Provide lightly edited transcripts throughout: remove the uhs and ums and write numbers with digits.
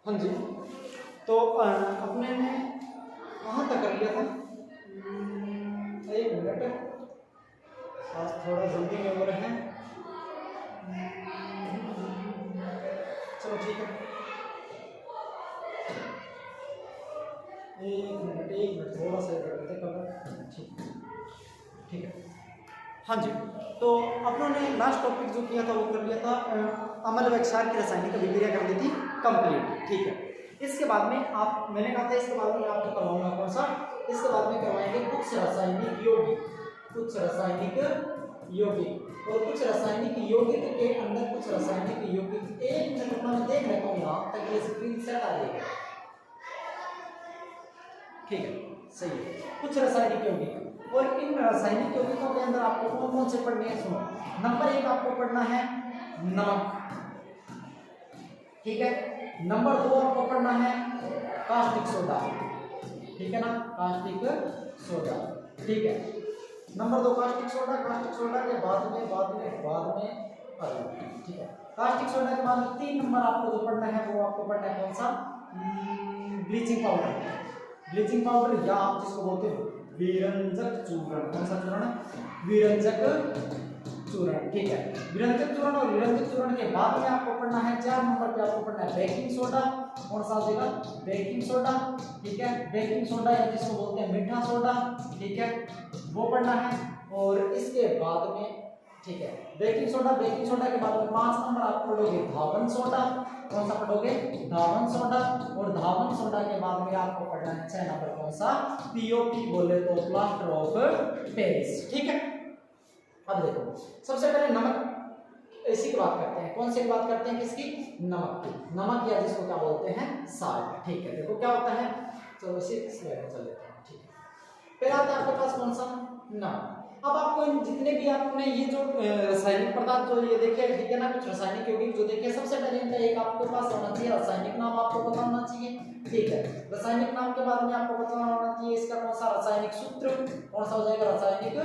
हाँ जी, तो अपने ने कहाँ तक कर लिया था? एक मिनट, आज थोड़ा जल्दी में हो रहे हैं। चलो ठीक है, एक मिनट थोड़ा सा कर लेते कवर। ठीक है। हाँ जी, तो अपनों ने लास्ट टॉपिक जो किया था वो कर लिया था, अम्ल व क्षार की रासायनिक अभिक्रिया कर ली थी कंप्लीट। ठीक है, इसके बाद में आप, मैंने कहा था इसके बाद में आपको करवाऊंगा कौन सा, इसके बाद में करवाएंगे कुछ रासायनिक यौगिक, कुछ रासायनिक यौगिक, और कुछ रासायनिक यौगिक के अंदर कुछ रासायनिक यौगिक। एक मिनट में देख लेता हूँ यहाँ तक ये स्क्रीन सेट आ जाएगा। ठीक है, सही है। कुछ रासायनिक यौगिक, और इन रासायनिक यौगिकों के अंदर आपको कौन कौन से पढ़ने हैं? सुनो, नंबर 1 आपको पढ़ना है नमक, ठीक है। नंबर 2 आपको पढ़ना है कास्टिक सोडा, ठीक है ना, कास्टिक सोडा, ठीक है। Number 2 caustic soda, caustic soda के बाद में ठीक है। कास्टिक सोडा के बाद 3 नंबर आपको जो पढ़ना है वो आपको पढ़ना है कौन सा? ब्लीचिंग पाउडर, ब्लीचिंग पाउडर, या आप जिसको बोलते हो विरंजक चूर्ण। कौन सा चूर्ण? विरंजक चूर्ण, ठीक है। विरंजक चूर्ण, और विरंजक चूर्ण के बाद में आपको पढ़ना है 4 नंबर पे आपको पढ़ना है बेकिंग सोडा। कौन सा हो जाएगा? बेकिंग सोडा, ठीक है। बेकिंग सोडा या जिसको बोलते हैं मीठा सोडा, ठीक है, वो पढ़ना है। और इसके बाद में, ठीक है, बेकिंग सोडा के बाद में 5 नंबर आप पढ़ोगे धावन सोडा। कौन सा पढ़ोगे? धावन सोडा। और धावन सोडा के बाद में आपको पढ़ना है 6 नंबर कौन सा? पीओपी, बोले तो प्लास्टर ऑफ पेरिस, ठीक है। अब देखो, सबसे पहले नमक इसी की बात करते हैं। कौन सी बात करते हैं? किसकी? नमक की। नमक या जिसको क्या बोलते हैं? साल्ट, ठीक है। देखो क्या होता है, चलो इसी स्लाइड में चल लेते हैं, ठीक है। फिर आता है आपके पास कौन सा? नमक। अब आपको जितने भी आपने ये जो रासायनिक पदार्थ जो ये देखे, ठीक है ना, कुछ रासायनिक यौगिक जो देखे, सबसे पहले इनका एक आपके पास होना चाहिए रासायनिक नाम, आपको पता होना चाहिए, ठीक है। रासायनिक नाम के बाद में आपको पता होना चाहिए इसका कौन सा रासायनिक सूत्र। कौन सा हो जाएगा? रासायनिक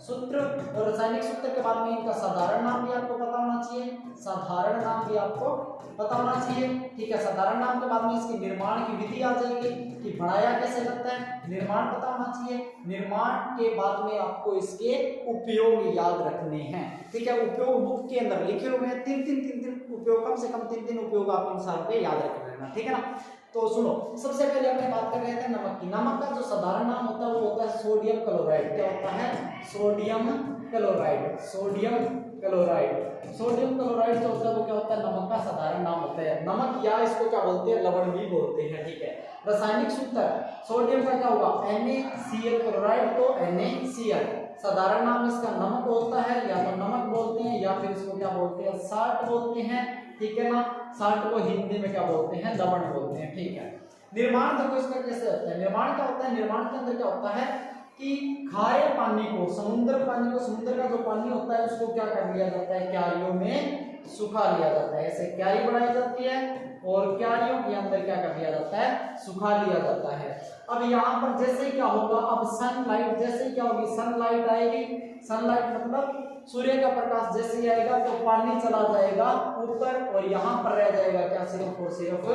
सूत्र। और रासायनिक सूत्र के बाद में इनका साधारण नाम भी आपको पता होना चाहिए, साधारण नाम भी आपको पता होना चाहिए, ठीक है। साधारण नाम के बाद में इसकी निर्माण की विधि आ जाएगी कि बनाया कैसे जाता है, निर्माण पता होना चाहिए। निर्माण के बाद में आपको इसके उपयोग याद रखने हैं, ठीक है। उपयोग बुक के अंदर लिखे हुए हैं, तीन उपयोग, कम से कम 3 उपयोग आप इन साल पे याद रख लेना, ठीक है ना। तो सुनो, सबसे पहले अपने बात कर रहे थे नमक की। नमक का जो साधारण नाम होता है वो होता है सोडियम क्लोराइड। क्या होता है? Sodium chloride, sodium chloride. Sodium chloride जो होता है वो क्या होता है? नमक का साधारण नाम होता है। नमक या इसको क्या बोलते हैं? लवण भी बोलते हैं, ठीक है। रासायनिक सूत्र सोडियम का क्या होगा? NaCl क्लोराइड, तो NaCl। साधारण नाम इसका नमक होता है, या तो नमक बोलते हैं या फिर इसको क्या बोलते हैं? साल्ट बोलते हैं, ठीक है ना। साल्ट को हिंदी में क्या बोलते हैं? लवण बोलते हैं, ठीक है। निर्माण देखो इसका कैसे होता है। निर्माण क्या होता है? निर्माण के अंदर क्या होता है कि खारे पानी को, समुद्र पानी को, समुद्र का जो पानी होता है उसको क्या कर लिया जाता है? क्यारियों में सुखा लिया जाता है। ऐसे क्यारी बनाई जाती है और क्यारियों के अंदर क्या कर लिया जाता है? सुखा लिया जाता है। अब यहाँ पर जैसे ही क्या होगा, अब सनलाइट, जैसे ही क्या होगी? सनलाइट आएगी। सनलाइट मतलब सूर्य का प्रकाश जैसे ही आएगा तो पानी चला जाएगा ऊपर, और यहाँ पर रह जाएगा क्या? सिर्फ और सिर्फ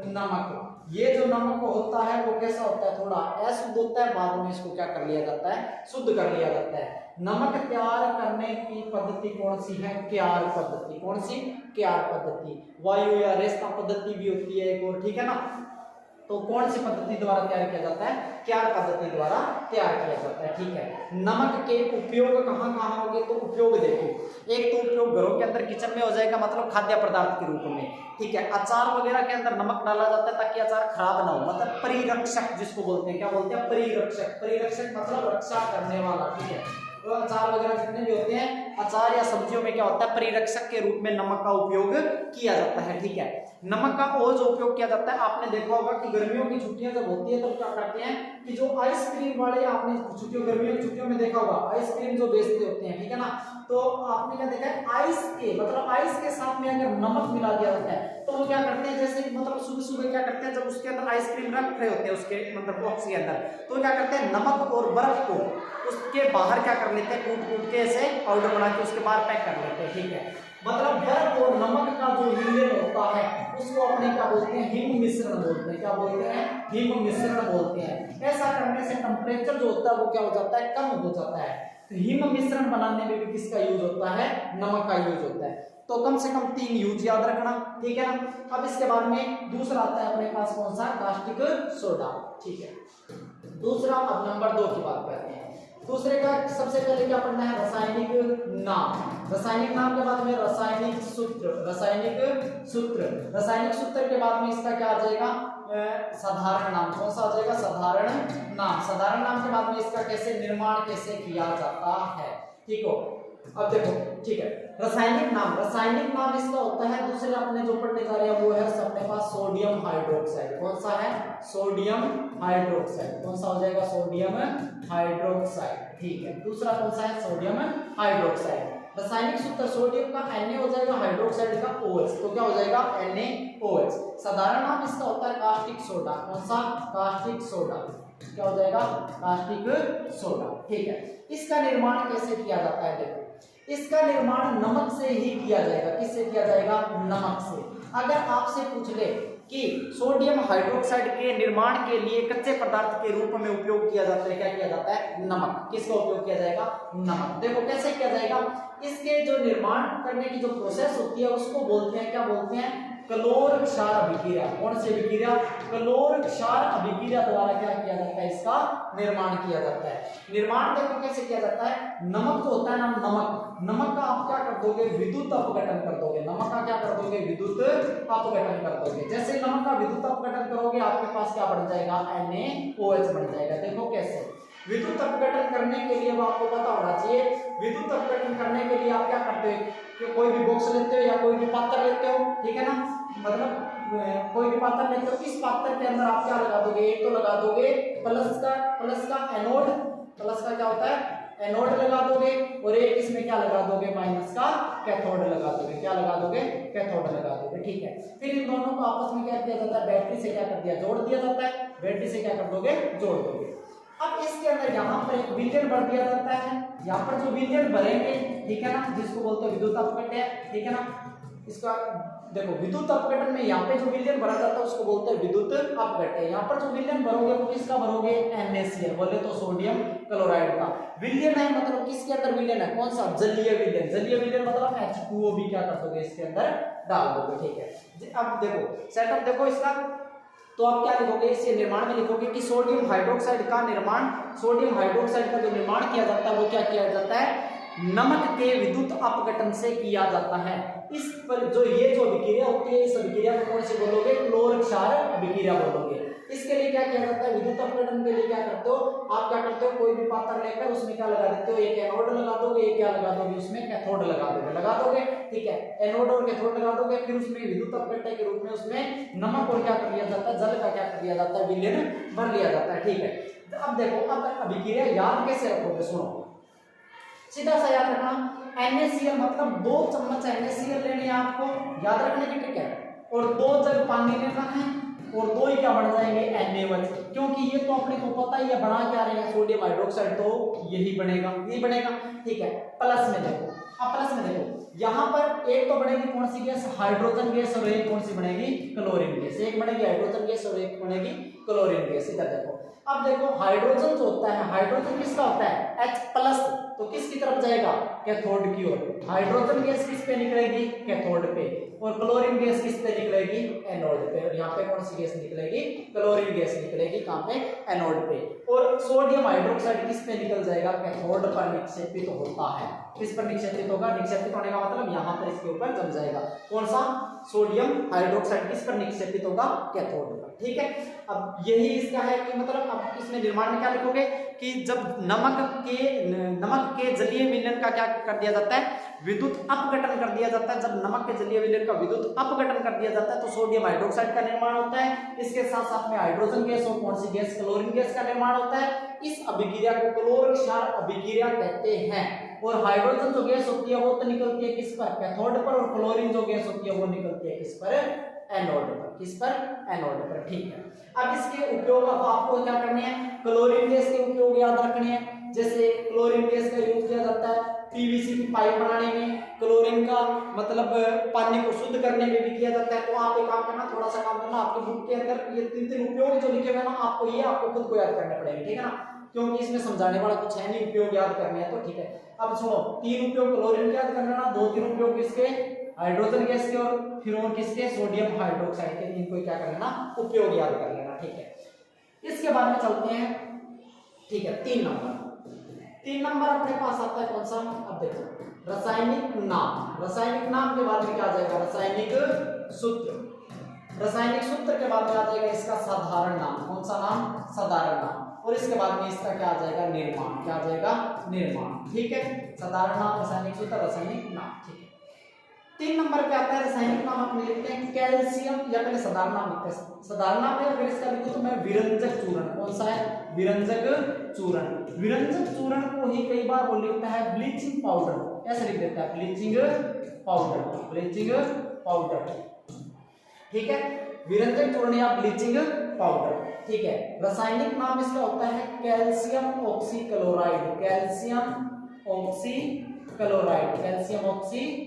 नमक। ये जो नमक होता है वो कैसा होता है? थोड़ा अशुद्ध होता है, बाद में इसको क्या कर लिया जाता है? शुद्ध कर लिया जाता है। नमक तैयार करने की पद्धति कौन सी है? क्यार पद्धति। कौन सी? क्यार पद्धति। वायु या रेस्ता पद्धति भी होती है एक और, ठीक है ना। तो कौन सी पद्धति द्वारा तैयार किया जाता है? क्यार पद्धति द्वारा तैयार किया जाता है, ठीक है। नमक के उपयोग कहाँ कहाँ होंगे? तो उपयोग देखो, एक तो उपयोग घरों के अंदर किचन में हो जाएगा, मतलब खाद्य पदार्थ के रूप में, ठीक है। अचार वगैरह के अंदर नमक डाला जाता है ताकि अचार खराब ना हो, मतलब परिरक्षक जिसको बोलते हैं। क्या बोलते हैं? परिरक्षक। परिरक्षक मतलब रक्षा करने वाला, ठीक है। तो अचार वगैरह जितने भी होते हैं, अचार या सब्जियों में क्या होता है? परिरक्षक के रूप में नमक का उपयोग किया जाता है, ठीक है। नमक का और जो उपयोग किया जाता है, आपने देखा होगा कि गर्मियों की छुट्टियां जब होती है तो क्या करते हैं कि जो आइसक्रीम वाले, आपने गर्मियों की छुट्टियों में देखा होगा आइसक्रीम जो बेचते होते हैं, ठीक है ना। तो आपने क्या देखा है? आइस के, मतलब आइस के साथ में अगर नमक मिला दिया जाता है तो वो क्या करते हैं, जैसे मतलब सुबह सुबह क्या करते हैं, जब उसके अंदर आइसक्रीम रख रहे होते हैं उसके मतलब बॉक्स के अंदर, तो क्या करते हैं? नमक और बर्फ को उसके बाहर क्या कर लेते हैं? कूट कूट के ऐसे पाउडर बना के उसके बाहर पैक कर लेते हैं, ठीक है। मतलब बर्फ और नमक का जो जो विलयन होता है उसको अपने क्या बोलते हैं, हिम मिश्रण बोलते हैं। क्या बोलते हैं, हिम मिश्रण बोलते हैं। ऐसा करने से टेम्परेचर जो होता है वो क्या हो जाता है, कम हो जाता है। तो हिम मिश्रण बनाने में भी किसका यूज होता है, नमक का यूज होता है। तो कम से कम 3 यूज याद रखना, ठीक है ना। अब इसके बाद में दूसरा आता है अपने पास कौन सा, कास्टिक सोडा, ठीक है। दूसरा, अब नंबर 2 की बात करते हैं। दूसरे का सबसे पहले क्या पढ़ना है, रासायनिक नाम। रासायनिक नाम के बाद में रासायनिक सूत्र। रासायनिक सूत्र, रासायनिक सूत्र के बाद में इसका क्या आ जाएगा, साधारण नाम। कौन सा आ जाएगा, साधारण नाम। साधारण नाम के बाद में इसका कैसे निर्माण कैसे किया जाता है, ठीक हो। अब देखो, ठीक है, रासायनिक नाम। रासायनिक नाम इसका होता है, दूसरे अपने जो पढ़ने जा रहे हैं वो है अपने पास सोडियम हाइड्रोक्साइड। कौन सा है, सोडियम हाइड्रोक्साइड। कौन सा हो जाएगा, सोडियम हाइड्रोक्साइड, ठीक है। दूसरा कौन सा है, सोडियम हाइड्रोक्साइड। रासायनिक सूत्र सोडियम का Na हो जाएगा, हाइड्रोक्साइड का OH, तो क्या हो जाएगा, NaOH। साधारण नाम इसका होता है कास्टिक सोडा। कौन सा, कास्टिक सोडा, क्या हो जाएगा, कास्टिक सोडा, ठीक है। इसका निर्माण कैसे किया जाता है, देखो इसका निर्माण नमक से ही किया जाएगा। किससे किया जाएगा, नमक से। अगर आपसे पूछ ले कि सोडियम हाइड्रोक्साइड के निर्माण के लिए कच्चे पदार्थ के रूप में उपयोग किया जाता है, क्या किया जाता है, नमक। किसका उपयोग किया जाएगा, नमक। देखो कैसे किया जाएगा, इसके जो निर्माण करने की जो प्रोसेस होती है उसको बोलते हैं, क्या बोलते हैं, क्लोर क्षार अभिक्रिया। कौन सी अभिक्रिया, क्लोर क्षार अभिक्रिया द्वारा क्या किया जाता है, इसका निर्माण किया जाता है। निर्माण देखो कैसे किया जाता है, नमक जो होता है ना, नमक का आप क्या कर दोगे, विद्युत अपघटन कर दोगे। नमक का क्या कर दोगे, विद्युत अपघटन कर दोगे। जैसे नमक का विद्युत अपघटन करोगे आपके पास क्या बन जाएगा, NaOH बन जाएगा। देखो कैसे, विद्युत अपघटन करने के लिए वो आपको पता होना चाहिए। विद्युत अपघटन करने के लिए आप क्या करते हो कि कोई भी बॉक्स लेते हो या कोई भी पात्र लेते हो, ठीक है ना, मतलब कोई भी पात्र लेते हो, इस पात्र के अंदर आप क्या लगा दोगे, एक तो लगा दोगे प्लस का एनोड, प्लस का क्या होता है, एनोड लगा दोगे, और एक इसमें क्या लगा दोगे, माइनस का कैथोड लगा दोगे। क्या लगा दोगे, कैथोड लगा दोगे, ठीक है। फिर इन दोनों को आपस में क्या किया जाता है, बैटरी से क्या कर दिया, जोड़ दिया जाता है। बैटरी से क्या कर दोगे, जोड़ दोगे। अब इसके अंदर यहाँ पर एक विलयन भर दिया जाता है। यहाँ पर जो विलयन भरेंगे, ठीक है ना, जिसको बोलते हैं विद्युत अपघटन, ठीक है ना। इसका देखो, विद्युत अपघटन में यहाँ पे जो विलयन भरा जाता है उसको बोलते हैं विद्युत अपघटन। यहाँ पर जो विलयन भरोगे वो किसका भरोगे, NaCl, बोले तो सोडियम क्लोराइड का विलयन है। मतलब किसके अंदर विलयन है, कौन सा, जलीय विलयन। जलीय विलयन मतलब H2O भी क्या कर दोगे, इसके अंदर डाल दोगे, ठीक है। अब देखो सेटअप देखो इसका, तो आप क्या लिखोगे, इसके निर्माण में लिखोगे कि सोडियम हाइड्रोक्साइड का निर्माण, सोडियम हाइड्रोक्साइड का जो निर्माण किया जाता है वो क्या किया जाता है, नमक के विद्युत अपघटन से किया जाता है। इस पर जो अभिक्रिया होती है, इस अभिक्रिया को कौन से बोलोगे, क्लोर क्षार अभिक्रिया बोलोगे। इसके लिए क्या किया जाता है, विद्युत अपघटन के लिए क्या करते हो आप, क्या करते हो, कोई भी पात्र लेकर उसमें क्या लगा देते हो, एक एनोड लगा दोगे, एक क्या लगा दोगे, उसमें कैथोड लगा दोगे, ठीक है। एनोड और कैथोड लगा दोगे, फिर उसमें विद्युत अपघटन के रूप में उसमें नमक और क्या कर दिया जाता है, जल का क्या कर दिया जाता है, विलयन भर लिया जाता है, ठीक है। अब देखो, अब अभिक्रिया याद कैसे रखोगे, सुनो सीधा सा याद रखना। NaCl मतलब 2 चम्मच NaCl लेने हैं आपको, याद रखने की ट्रिक है, और 2 जग पानी लेना है, और 2 ही क्या बन जाएंगे, NaOH। क्योंकि ये तो अपने को पता ही है बना क्या रहे हैं, सोडियम हाइड्रोक्साइड, तो यही बनेगा, ठीक है। प्लस में देखो, अब प्लस में देखो, यहाँ पर एक तो बनेगी कौन सी गैस, हाइड्रोजन गैस, और एक कौन सी बनेगी, क्लोरीन गैस। एक बनेगी हाइड्रोजन गैस और एक बनेगी क्लोरीन गैस। इधर देखो, अब देखो हाइड्रोजन जो होता है, हाइड्रोजन किसका होता है, H+, तो किसकी तरफ जाएगा, कैथोड की ओर। हाइड्रोजन गैस किस पे निकलेगी, कैथोड पे, और क्लोरीन गैस किस पे निकलेगी, एनोड पे। और यहाँ पे कौन सी गैस निकलेगी, क्लोरीन गैस निकलेगी, कहाँ पे, एनोड पे। और सोडियम हाइड्रोक्साइड किस पे निकल जाएगा, कैथोड पर निक्षेपित होता है। किस पर निक्षेपित होगा, निक्षेपित होने का मतलब यहाँ पर इसके ऊपर जम जाएगा। कौन सा, सोडियम हाइड्रोक्साइड किस पर निक्षेपित होगा, कैथोड पर, ठीक है। अब यही इसका है कि मतलब अब इसमें निर्माण में क्या लिखोगे कि जब नमक के जलीय विलयन का क्या कर दिया जाता है, विद्युत अपघटन कर दिया जाता है। जब नमक के जलीय विलयन का विद्युत अपघटन कर दिया जाता है तो सोडियम हाइड्रोक्साइड का निर्माण होता है। इसके साथ साथ में हाइड्रोजन गैस और कौन सी गैस, क्लोरीन गैस का निर्माण होता है। इस अभिक्रिया को क्लोर क्षार अभिक्रिया कहते हैं। और हाइड्रोजन जो गैस होती है वो तो निकलती है किस पर, कैथोड पर, और क्लोरीन जो गैस होती है वो निकलती है किस पर, एनोड पर। किस पर, एनोड पर, ठीक है। अब इसके उपयोग अब आपको क्या करने हैं, क्लोरीन गैस के उपयोग याद रखने हैं। जैसे क्लोरीन गैस का यूज किया जाता है पीवीसी की पाइप बनाने में, क्लोरीन का मतलब पानी को शुद्ध करने में भी किया जाता है। तो आप एक काम करना, थोड़ा सा काम करना, आपकी बुक के अंदर ये 3 उपयोग जो लिखे हुए ना, आपको ये आपको खुद को याद करने पड़ेंगे, ठीक है ना, क्योंकि इसमें समझाने वाला कुछ है नहीं, उपयोग याद करने हैं तो ठीक है। अब सुनो, 3 उपयोग क्लोरीन के याद कर लेना, 2-3 उपयोग किसके, हाइड्रोजन गैस के, और फिर और किसके, सोडियम हाइड्रोक्साइड के। इनको क्या कर लेना, उपयोग याद कर लेना, ठीक है। इसके बाद में चलते हैं, ठीक है, 3 नंबर अपने पास आता है कौन सा, अब देखो रासायनिक नाम। रासायनिक नाम के बाद में क्या आ जाएगा, रासायनिक सूत्र। रासायनिक सूत्र के बाद में आ जाएगा इसका साधारण नाम। कौन सा नाम, साधारण नाम। और इसके बाद में इसका क्या आ जाएगा, निर्माण। क्या आ जाएगा, निर्माण, ठीक है। साधारण नाम, रासायनिक सूत्र, रासायनिक नाम, ठीक है। 3 नंबर पे आता है रासायनिक नाम, अपने लिखते हैं कैल्शियम, या पहले साधारण नाम लिखते हैं। साधारण नाम है, अगर इसका लिखूं तो मैं विरंजक चूर्ण। कौन सा है, विरंजक चूर्ण। विरंजक चूर्ण को ही कई बार वो लिखता है ब्लीचिंग पाउडर, ऐसे लिख देता है, ब्लीचिंग पाउडर, ब्लीचिंग पाउडर, ठीक है। विरंजक चूर्ण या ब्लीचिंग पाउडर, ठीक है। रासायनिक नाम इसका होता है calcium oxychloride, calcium oxychloride, calcium oxychloride,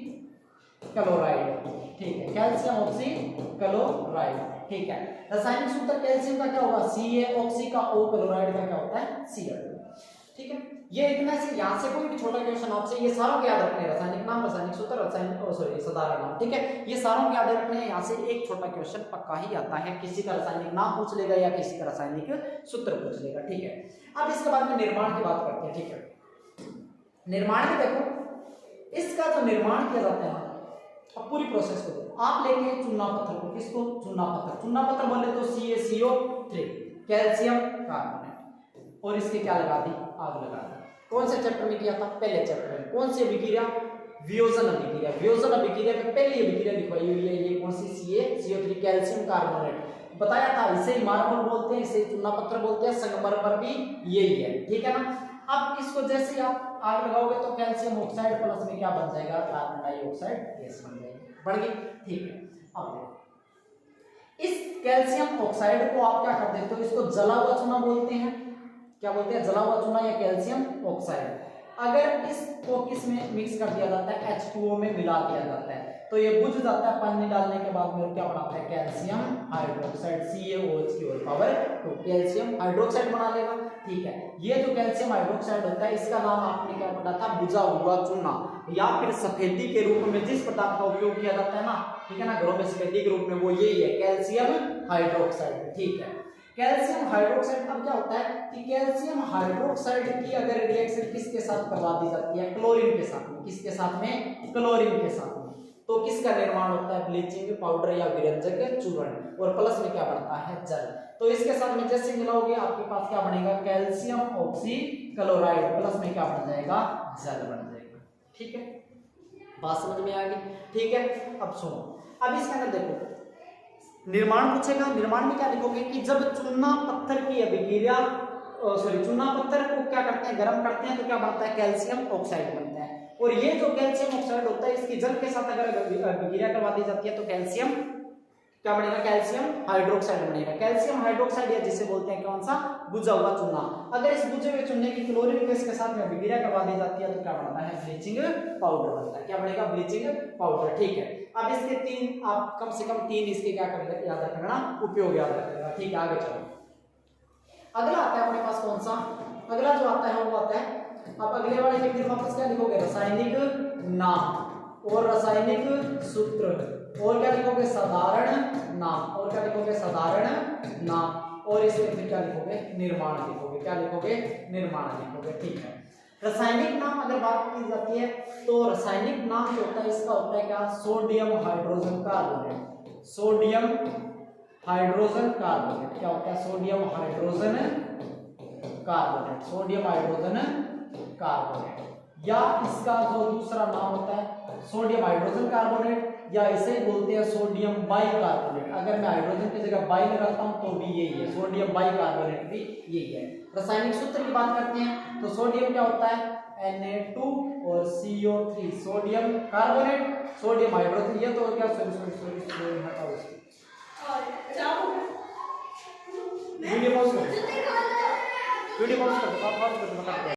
ठीक है, कैल्शियम ऑक्सीक्लोराइड, ठीक है। रासायनिक सूत्र कैल्शियम का क्या होगा, Ca, ऑक्सी का O, क्लोराइड का क्या होता है, Cl, ठीक है। ये इतना से, यहाँ से कोई भी छोटा क्वेश्चन आपसे, ये सारों को याद रखने हैं, रासायनिक नाम, रासायनिक सूत्र, रासायनिक साधारण नाम, ठीक है। ये सारों को याद रखने हैं। यहाँ से एक छोटा क्वेश्चन पक्का ही आता है, किसी का रासायनिक नाम पूछ लेगा या किसी का रासायनिक सूत्र पूछ लेगा, ठीक है। अब इसके बाद में निर्माण की बात करते हैं, ठीक है। निर्माण में देखो, इसका जो निर्माण किया जाता है, अब पूरी प्रोसेस को देखो। आप लेंगे चूना पत्थर को, किसको, चूना पत्थर। चूना पत्थर बोले तो CaCO3, कैल्शियम कार्बोनेट, और इसके क्या लगा दी, आग लगा दी। कौन से चैप्टर में किया था, पहले चैप्टर में। कौन सी अभिक्रिया, वियोजन अभिक्रिया। वियोजन अभिक्रिया में पहली अभिक्रिया लिखवाई हुई है, ये कौन सी, CaCO3, कैल्शियम कार्बोनेट। बताया था, इसे ही मार्बल बोलते हैं, इसे चूना पत्थर बोलते हैं, संगमरमर भी यही है, ठीक है ना। अब इसको जैसे ही आप आग लगाओगे तो कैल्शियम ऑक्साइड प्लस में क्या बन जाएगा, कार्बन डाइऑक्साइड गैस बन जाएगी, बढ़ गई, ठीक है। अब देखो, इस कैल्शियम ऑक्साइड को आप क्या कर देते हो, इसको जला हुआ चूना बोलते हैं। क्या बोलते हैं, जला हुआ चूना या कैल्शियम ऑक्साइड। अगर इसको किस में मिक्स कर दिया जाता है, H2O में मिला दिया जाता है, तो ये बुझ जाता है पानी डालने के बाद में, क्या बनाता है, कैल्शियम हाइड्रोक्साइड, CaOH की होल पावर 2, कैल्शियम हाइड्रोक्साइड बना लेगा, ठीक है। ये जो कैल्शियम हाइड्रोक्साइड होता है, इसका नाम आपने क्या पढ़ा था, बुझा हुआ चूना, या फिर सफेदी के रूप में जिस पदार्थ का उपयोग किया जाता है ना, ठीक है ना, घरों में सफेदी के रूप में, वो यही है, कैल्शियम हाइड्रोक्साइड, ठीक है। कैल्शियम हाइड्रोक्साइड, अब क्या होता है कि कैल्शियम हाइड्रोक्साइड की अगर रिएक्शन किसके साथ करवा दी जाती है, क्लोरीन के साथ में, किसके साथ में, क्लोरीन के साथ में, तो किसका निर्माण होता है, ब्लीचिंग पाउडर या विरंजक चूर्ण, और प्लस में क्या बनता है, जल। तो इसके साथ में जैसे मिलाओगे आपके पास क्या बनेगा, कैल्शियम ऑक्सीक्लोराइड, प्लस में क्या बन जाएगा, जल बन जाएगा, ठीक है। बात समझ में आ गई, ठीक है। अब सुनो, अब इसके अंदर देखो, निर्माण पूछेगा। निर्माण में क्या लिखोगे कि जब चूना पत्थर की अभिक्रिया, चूना पत्थर को क्या करते हैं, गर्म करते हैं, तो क्या बनता है, कैल्शियम ऑक्साइड बनता है। और ये जो कैल्शियम ऑक्साइड होता है, इसकी जल के साथ अगर अभिक्रिया करवा दी जाती है तो कैल्शियम क्या बनेगा, कैल्शियम हाइड्रोक्साइड बनेगा। कैल्शियम हाइड्रोक्साइड या जिसे बोलते हैं कौन सा, बुझा हुआ चूना। अगर इस बुझे हुए चूने की क्लोरीन गैस के साथ में अभिक्रिया करवा दी जाती है तो क्या बनता है, ब्लीचिंग पाउडर बनता है। क्या बनेगा, ब्लीचिंग पाउडर, ठीक है। अब इसके 3, आप कम से कम 3 इसके क्या कर याद रखना, उपयोग याद रखना, ठीक है। आगे चलो, अगला आता है अपने पास कौन सा, अगला जो आता है वो आता है, अब अगले वाले में फिर वापस क्या लिखोगे, रासायनिक नाम और रासायनिक सूत्र, और क्या लिखोगे, साधारण नाम, और क्या लिखोगे, साधारण नाम, और इसमें फिर क्या लिखोगे, निर्माण लिखोगे। क्या लिखोगे, निर्माण लिखोगे, ठीक है। रासायनिक नाम अगर बात की जाती है तो रासायनिक नाम जो होता है इसका होता है क्या, sodium hydrogen carbonate, sodium hydrogen carbonate. क्या होता है, sodium hydrogen carbonate, sodium hydrogen carbonate, या इसका जो दूसरा नाम होता है सोडियम हाइड्रोजन कार्बोनेट, या इसे बोलते हैं सोडियम बाइकार्बोनेट। अगर मैं हाइड्रोजन की जगह बाई लगाता हूं तो भी यही है, सोडियम बाइकार्बोनेट भी यही है। रासायनिक सूत्र की बात करते हैं तो सोडियम क्या होता है, Na2 और CO3, sodium carbonate, sodium hydrogen, ये तो क्या, सॉरी हटाओ इसको, वीडियो पॉज कर दो, वीडियो पॉज कर दो, आप पॉज कर दो।